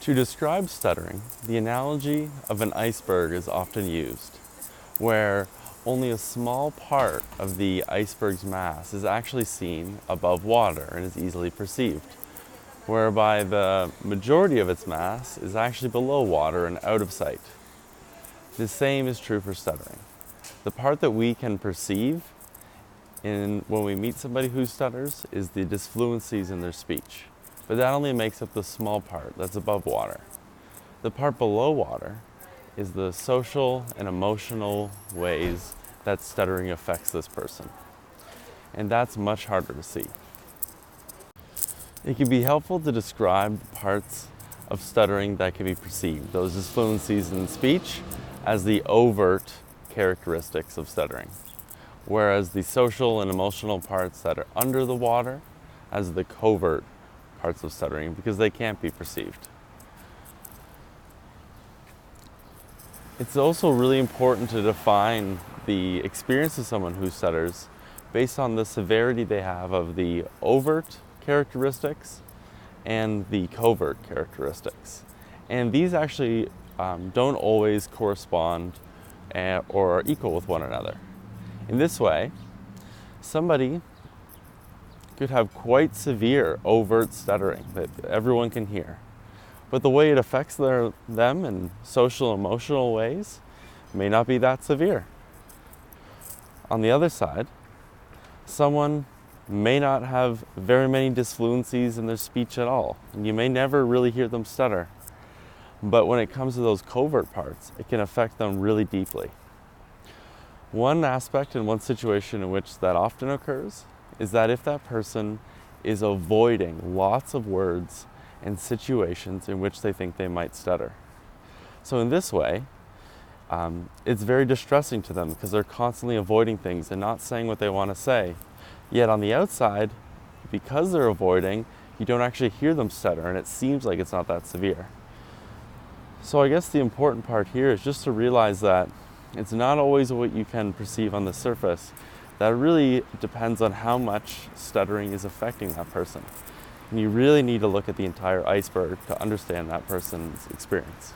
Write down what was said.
To describe stuttering, the analogy of an iceberg is often used, where only a small part of the iceberg's mass is actually seen above water and is easily perceived, whereby the majority of its mass is actually below water and out of sight. The same is true for stuttering. The part that we can perceive when we meet somebody who stutters is the disfluencies in their speech. But that only makes up the small part that's above water. The part below water is the social and emotional ways that stuttering affects this person. And that's much harder to see. It can be helpful to describe parts of stuttering that can be perceived, those disfluencies in speech, as the overt characteristics of stuttering, whereas the social and emotional parts that are under the water as the covert parts of stuttering, because they can't be perceived. It's also really important to define the experience of someone who stutters based on the severity they have of the overt characteristics and the covert characteristics. And these actually don't always correspond or are equal with one another. In this way, somebody could have quite severe overt stuttering that everyone can hear. But the way it affects them in social and emotional ways may not be that severe. On the other side, someone may not have very many disfluencies in their speech at all, and you may never really hear them stutter. But when it comes to those covert parts, it can affect them really deeply. One aspect and one situation in which that often occurs is that if that person is avoiding lots of words and situations in which they think they might stutter. So in this way, it's very distressing to them because they're constantly avoiding things and not saying what they want to say. Yet on the outside, because they're avoiding, you don't actually hear them stutter and it seems like it's not that severe. So I guess the important part here is just to realize that it's not always what you can perceive on the surface. That really depends on how much stuttering is affecting that person. And you really need to look at the entire iceberg to understand that person's experience.